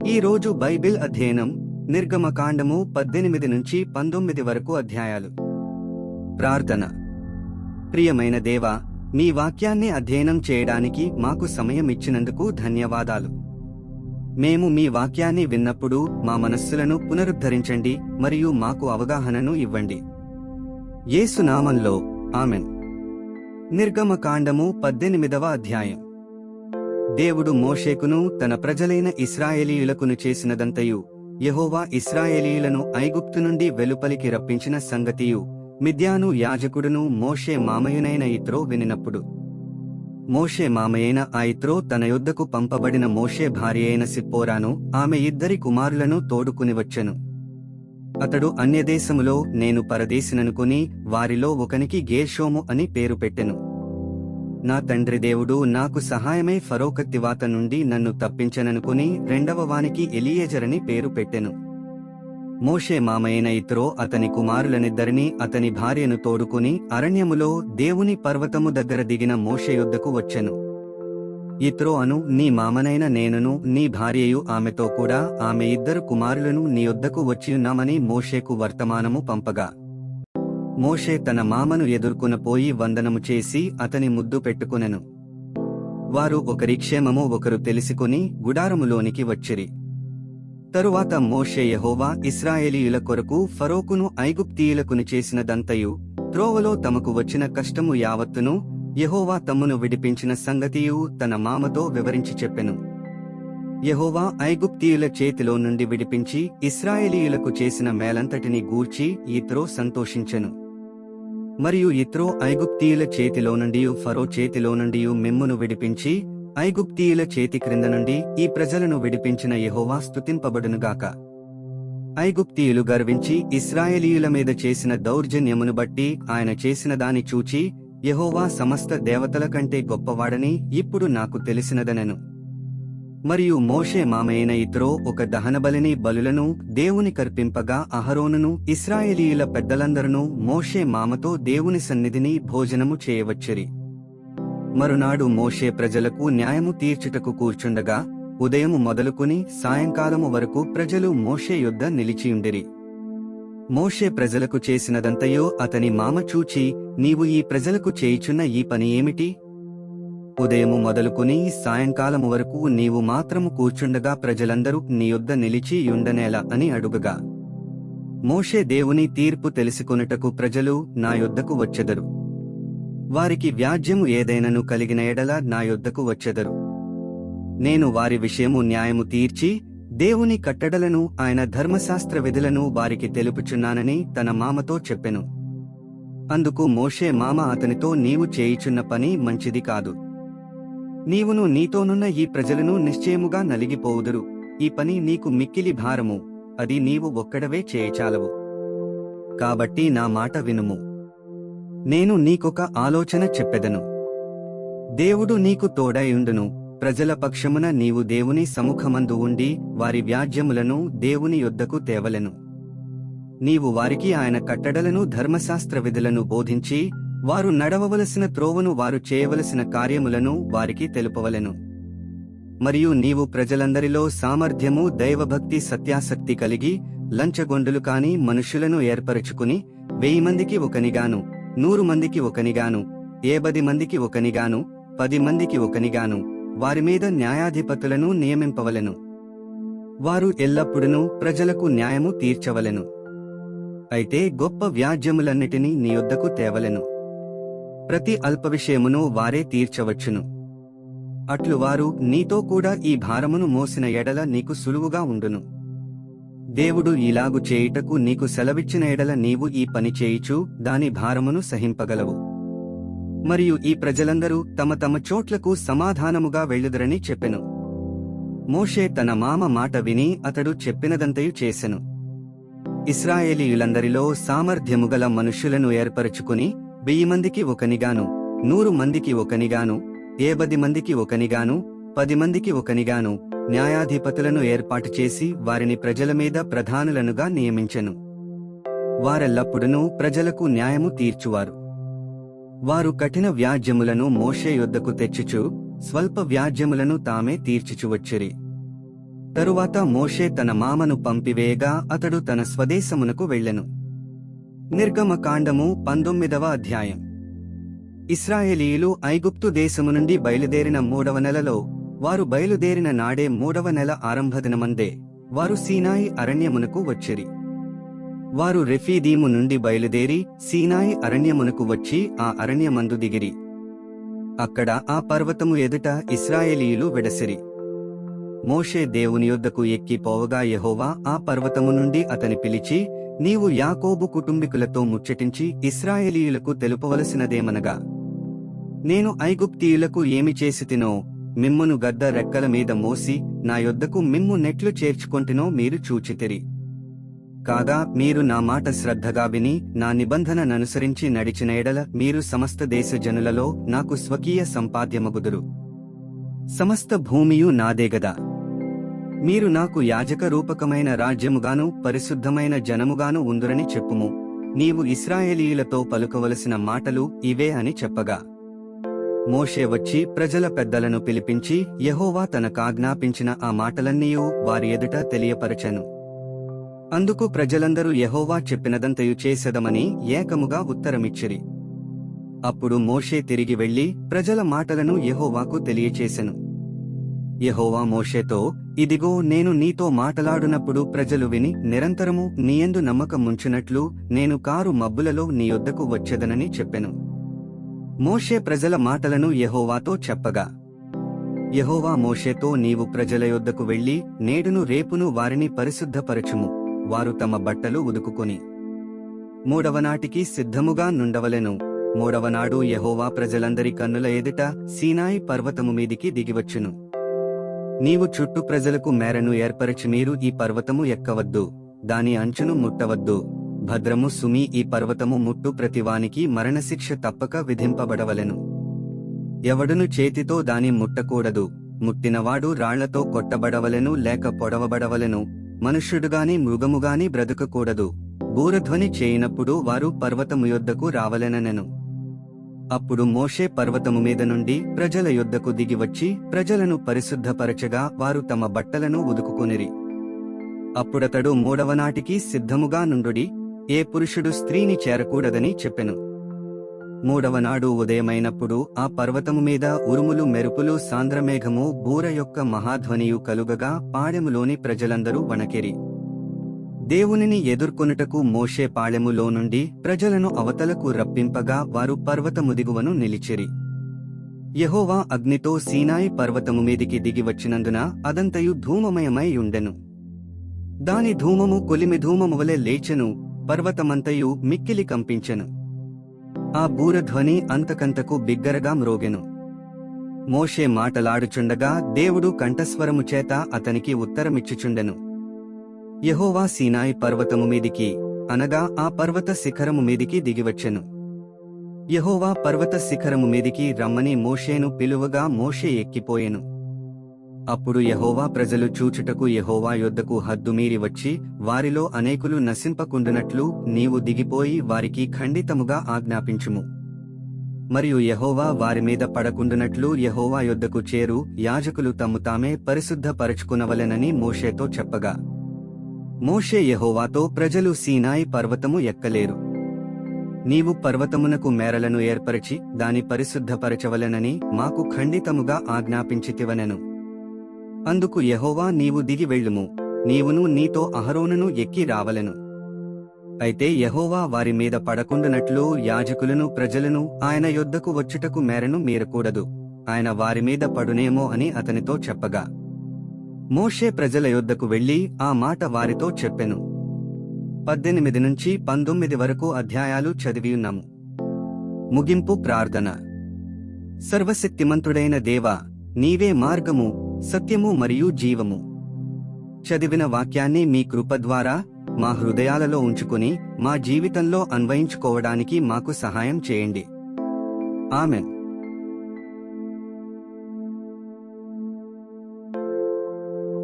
ఈ రోజు బైబిల్ అధ్యయనం నిర్గమకాండము 18 నుంచి 19 వరకు అధ్యాయాలు. ప్రార్థన. ప్రియమైన దేవా, మీ వాక్యాన్ని అధ్యయనం చేయడానికి మాకు సమయం ఇచ్చినందుకు ధన్యవాదాలు. మేము మీ వాక్యాన్ని విన్నప్పుడు మా మనస్సులను పునరుద్ధరించండి మరియు మాకు అవగాహనను ఇవ్వండి. యేసు నామంలో ఆమెన్. నిర్గమకాండము 18వ అధ్యాయం. దేవుడు మోషేకును తన ప్రజలైన ఇశ్రాయేలీయులకును చేసినదంతయు, యెహోవా ఇశ్రాయేలీయులను ఐగుప్తు నుండి వెలుపలికి రప్పించిన సంగతియు మిద్యాను యాజకుడును మోషే మామయునైన యిత్రో వినినప్పుడు, మోషే మామయైన ఆ యిత్రో తన యొద్దకు పంపబడిన మోషే భార్యయైన సిప్పోరాను ఆమె ఇద్దరి కుమారులను తోడుకుని వచ్చెను. అతడు అన్యదేశములో నేను పరదేశిననుకుని వారిలో ఒకనికి గేర్షోము అని పేరు పెట్టెను. నా తండ్రి దేవుడు నాకు సహాయమై ఫరో కత్తివాత నుండి నన్ను తప్పించననుకుని రెండవ వానికి ఎలియేజరని పేరు పెట్టెను. మోషే మామయైన యిత్రో అతని కుమారులనిద్దరినీ అతని భార్యను తోడుకుని అరణ్యములో దేవుని పర్వతము దగ్గర దిగిన మోషే యొద్దకు వచ్చెను. యిత్రో అను నీ మామనైన నేనును నీ భార్యయు ఆమెతో కూడా ఆమె ఇద్దరు కుమారులను నీ యొద్దకు వచ్చియున్నామని మోషేకు వర్తమానము పంపగా, మోషే తన మామను ఎదుర్కొనపోయి వందనము చేసి అతని ముద్దు పెట్టుకునెను. వారు ఒకరి క్షేమము ఒకరు తెలుసుకుని గుడారములోనికి వచ్చిరి. తరువాత మోషే యెహోవా ఇశ్రాయేలీయుల కొరకు ఫరోకును ఐగుప్తీయులకును చేసినదంతయు, త్రోవలో తమకు వచ్చిన కష్టము యావత్తును యెహోవా తమ్మును విడిపించిన సంగతియు తన మామతో వివరించి చెప్పెను. యెహోవా ఐగుప్తీయుల చేతిలో నుండి విడిపించి ఇశ్రాయేలీయులకు చేసిన మేలంతటిని గూర్చి యిత్రో సంతోషించెను. మరియు యిత్రో ఐగుప్తీయుల చేతిలో నుండి ఫరో చేతిలో నుండి మిమ్మును విడిపించి ఐగుప్తీయుల చేతి క్రింద నుండి ఈ ప్రజలను విడిపించిన యెహోవా స్తుతింపబడునుగాక. ఐగుప్తీయులు గర్వించి ఇశ్రాయేలీయుల మీద చేసిన దౌర్జన్యమును బట్టి ఆయన చేసిన దాని చూచి, యెహోవా సమస్త దేవతల కంటే గొప్పవాడని ఇప్పుడు నాకు తెలిసినదనెను. మరియు మోషే మామయైన యిత్రో ఒక దహనబలిని బలులను దేవుని కర్పింపగా అహరోనును ఇశ్రాయేలీయుల పెద్దలందరూ మోషే మామతో దేవుని సన్నిధిని భోజనము చేయవచ్చిరి. మరునాడు మోషే ప్రజలకు న్యాయము తీర్చుటకు కూర్చుండగా ఉదయము మొదలుకుని సాయంకాలము వరకు ప్రజలు మోషే యొద్ద నిలిచియుండిరి. మోషే ప్రజలకు చేసినదంతయో అతని మామ చూచి, నీవు ఈ ప్రజలకు చేయుచున్న ఈ పని ఏమిటి? ఉదయము మొదలుకుని సాయంకాలము వరకు నీవు మాత్రము కూర్చుండగా ప్రజలందరూ నీ యొద్ద నిలిచి యుండనేలా అని అడుగగా, మోషే దేవుని తీర్పు తెలుసుకొనుటకు ప్రజలు నా యొద్దకు వచ్చెదరు. వారికి వ్యాజ్యము ఏదైనను కలిగిన ఎడల నా యొద్దకు వచ్చెదరు. నేను వారి విషయము న్యాయము తీర్చి దేవుని కట్టడలను ఆయన ధర్మశాస్త్ర విధులను వారికి తెలుపుచున్నానని తన మామతో చెప్పెను. అందుకు మోషే మామ అతనితో, నీవు చేయుచున్న పని మంచిది కాదు. నీవును నీతోనున్న ఈ ప్రజలను నిశ్చయముగా నలిగిపోవుదురు. ఈ పని నీకు మిక్కిలి భారము, అది నీవు ఒక్కడవే చేయచాలవు. కాబట్టి నా మాట వినుము. నేను నీకొక ఆలోచన చెప్పెదను. దేవుడు నీకు తోడైయుండును. ప్రజల పక్షమున నీవు దేవుని సముఖమందు ఉండి వారి వ్యాజ్యములను దేవుని యొద్దకు తేవలెను. నీవు వారికి ఆయన కట్టడలను ధర్మశాస్త్ర విధులను బోధించి వారు నడవవలసిన త్రోవను వారు చేయవలసిన కార్యములను వారికి తెలుపవలెను. మరియు నీవు ప్రజలందరిలో సామర్థ్యము దైవభక్తి సత్యాసక్తి కలిగి లంచగొండులు కాని మనుష్యులను ఏర్పరచుకుని 1000 మందికి ఒకనిగాను, 100 మందికి ఒకనిగాను, 70 మందికి ఒకనిగాను, 10 మందికి ఒకనిగాను వారి మీద న్యాయాధిపతులను నియమింపవలెను. వారు ఎల్లప్పుడూ ప్రజలకు న్యాయము తీర్చవలెను. అయితే గొప్ప వ్యాజ్యములన్నిటినీ నీ యొద్దకు తేవలెను. ప్రతి అల్ప విషయమును వారే తీర్చవచ్చును. అట్లు వారు నీతో కూడా ఈ భారమును మోసిన ఎడల నీకు సులువుగా ఉండును. దేవుడు ఇలాగు చేయుటకు నీకు సెలవిచ్చిన ఎడల నీవు ఈ పని చేయుచు దాని భారమును సహింపగలవు. మరియు ఈ ప్రజలందరూ తమ తమ చోట్లకు సమాధానముగా వెళ్ళుదురని చెప్పెను. మోషే తన మామ మాట విని అతడు చెప్పినదంతయు చేసెను. ఇశ్రాయేలీయులందరిలో సామర్థ్యముగల మనుష్యులను ఏర్పరచుకుని 1000 మందికి ఒకనిగాను, 100 మందికి ఒకనిగాను, 70 మందికి ఒకనిగాను, 10 మందికి ఒకనిగాను న్యాయాధిపతులను ఏర్పాటు చేసి వారిని ప్రజల మీద ప్రధానులనుగా నియమించెను. వారెల్లప్పుడూ ప్రజలకు న్యాయము తీర్చువారు. వారు కఠిన వ్యాజ్యములను మోషే యొద్దకు తెచ్చుచు స్వల్ప వ్యాజ్యములను తామే తీర్చుచువచ్చిరి. తరువాత మోషే తన మామను పంపివేయగా అతడు తన స్వదేశమునకు వెళ్ళెను. నిర్గమకాండము 19వ అధ్యాయం. ఇశ్రాయేలీయులు ఐగుప్తు దేశము నుండి బయలుదేరిన 3వ నెలలో, వారు బయలుదేరిన నాడే 3వ నెల ఆరంభదినమందే వారు సీనాయి అరణ్యమునకు వచ్చిరి. వారు రెఫీదీము నుండి బయలుదేరి సీనాయి అరణ్యమునకు వచ్చి ఆ అరణ్యమందు దిగిరి. అక్కడ ఆ పర్వతము ఎదుట ఇశ్రాయేలీయులు వెడసిరి. మోషే దేవుని యొద్దకు ఎక్కి పోవగా యెహోవా ఆ పర్వతము నుండి అతని పిలిచి, నీవు యాకోబు కుటుంబీకులతో ముచ్చటించి ఇశ్రాయేలీయులకు తెలుపవలసినదేమనగా, నేను ఐగుప్తీయులకు ఏమి చేసితినో మిమ్మును గద్ద రెక్కల మీద మోసి నా యొద్దకు మిమ్ము నెట్లు చేర్చుకొంటినో మీరు చూచితిరి. కాగా మీరు నా మాట శ్రద్ధగా విని నా నిబంధనననుసరించి నడిచిన ఎడల మీరు సమస్త దేశ జనులలో నాకు స్వకీయ సంపాద్యమగుదురు. సమస్త భూమియు నాదేగదా. మీరు నాకు యాజక రూపకమైన రాజ్యముగాను పరిశుద్ధమైన జనముగాను ఉందురని చెప్పుము. నీవు ఇశ్రాయేలీయులతో పలుకవలసిన మాటలు ఇవే అని చెప్పగా, మోషే వచ్చి ప్రజల పెద్దలను పిలిపించి యెహోవా తనకాజ్ఞాపించిన ఆ మాటలన్నీయూ వారి ఎదుట తెలియపరచెను. అందుకు ప్రజలందరూ యెహోవా చెప్పినదంతయు చేసెదమని ఏకముగా ఉత్తరమిచ్చిరి. అప్పుడు మోషే తిరిగి వెళ్లి ప్రజల మాటలను యెహోవాకు తెలియచేసెను. యెహోవా మోషేతో, ఇదిగో నేను నీతో మాటలాడునప్పుడు ప్రజలు విని నిరంతరము నీయందు నమ్మకముంచునట్లు నేను కారు మబ్బులలో నీ యొద్దకు వచ్చెదనని చెప్పెను. మోషే ప్రజల మాటలను యెహోవాతో చెప్పగా, యెహోవా మోషేతో, నీవు ప్రజల యొద్దకు వెళ్లి నేడును రేపును వారిని పరిశుద్ధపరచుము. వారు తమ బట్టలు ఉదుకుకొని 3వ నాటికి సిద్ధముగా నుండవలెను. 3వ నాడు యెహోవా ప్రజలందరి కన్నుల ఎదుట సీనాయి పర్వతము మీదికి దిగివచ్చును. నీవు చుట్టూ ప్రజలకు మేరను ఏర్పరచి మీరు ఈ పర్వతము ఎక్కవద్దు, దాని అంచును ముట్టవద్దు. భద్రము సుమి, ఈ పర్వతము ముట్టు ప్రతివానికి మరణశిక్ష తప్పక విధింపబడవలెను. ఎవడును చేతితో దాని ముట్టకూడదు. ముట్టినవాడు రాళ్లతో కొట్టబడవలెను లేక పొడవబడవలెను. మనుష్యుడుగాని మృగముగాని బ్రతుకకూడదు. బూరధ్వని చేయనప్పుడు వారు పర్వతము యొద్దకు రావలెననెను. అప్పుడు మోషే పర్వతము మీద నుండి ప్రజల యొద్దకు దిగివచ్చి ప్రజలను పరిశుద్ధపరచగా వారు తమ బట్టలను ఉదుకుకొనిరి. అప్పుడతడు 3వ నాటికి సిద్ధముగా నుండుడి, ఏ పురుషుడు స్త్రీని చేరకూడదని చెప్పెను. 3వ నాడు ఉదయమైనప్పుడు ఆ పర్వతము మీద ఉరుములు మెరుపులు సాంద్రమేఘము బూర యొక్క మహాధ్వనియు కలుగగా పాళెములోని ప్రజలందరూ వణకిరి. దేవునిని ఎదుర్కొనుటకు మోషే పాళెములో నుండి ప్రజలను అవతలకు రప్పింపగా వారు పర్వతము దిగువను నిలిచిరి. యెహోవా అగ్నితో సీనాయి పర్వతము మీదికి దిగివచ్చినందున అదంతయు ధూమమయమై ఉండెను. దాని ధూమము కొలిమి ధూమము వలె లేచెను. పర్వతమంతయు మిక్కిలి కంపించెను. ఆ బూరధ్వని అంతకంతకు బిగ్గరగా మ్రోగెను. మోషే మాటలాడుచుండగా దేవుడు కంఠస్వరము చేత అతనికి ఉత్తరమిచ్చుచుండెను. యెహోవా సీనాయి పర్వతము మీదికి, అనగా ఆ పర్వత శిఖరము మీదికి దిగివచ్చెను. యెహోవా పర్వత శిఖరము మీదికి రమ్మని మోషేను పిలువగా మోషే ఎక్కిపోయెను. అప్పుడు యెహోవా ప్రజలు చూచుటకు యెహోవా యొద్దకు హద్దుమీరి వచ్చి వారిలో అనేకులు నశింపకుండునట్లు నీవు దిగిపోయి వారికి ఖండితముగా ఆజ్ఞాపించుము. మరియు యెహోవా వారి మీద పడకుండునట్లు యెహోవా యొద్దకు చేరు యాజకులు తమ్ము తామే పరిశుద్ధపరచుకునవలెనని మోషేతో చెప్పగా, మోషే యెహోవాతో, ప్రజలు సీనాయి పర్వతము ఎక్కలేరు. నీవు పర్వతమునకు మేరలను ఏర్పరచి దాని పరిశుద్ధపరచవలెనని మాకు ఖండితముగా ఆజ్ఞాపించితివనెను. అందుకు యెహోవా, నీవు దిగి వెళ్ళుము, నీవును నీతో అహరోనును ఎక్కి రావలెను. అయితే యెహోవా వారి మీద పడకుండునట్లు యాజకులను ప్రజలను ఆయన యొద్దకు వచ్చుటకు మేరను మీరకూడదు, ఆయన వారి మీద పడునేమో అని అతనితో చెప్పగా, మోషే ప్రజల యొద్దకు వెళ్లి ఆ మాట వారితో చెప్పెను. 18 నుంచి 19 వరకు అధ్యాయాలు చదివియున్నాము. ముగింపు ప్రార్థన. సర్వశక్తిమంతుడైన దేవా, నీవే మార్గము, సత్యము మరియు జీవము. చదివిన వాక్యాన్ని మీ కృప ద్వారా మా హృదయాలలో ఉంచుకుని మా జీవితంలో అన్వయించుకోవడానికి మాకు సహాయం చేయండి. ఆమెన్.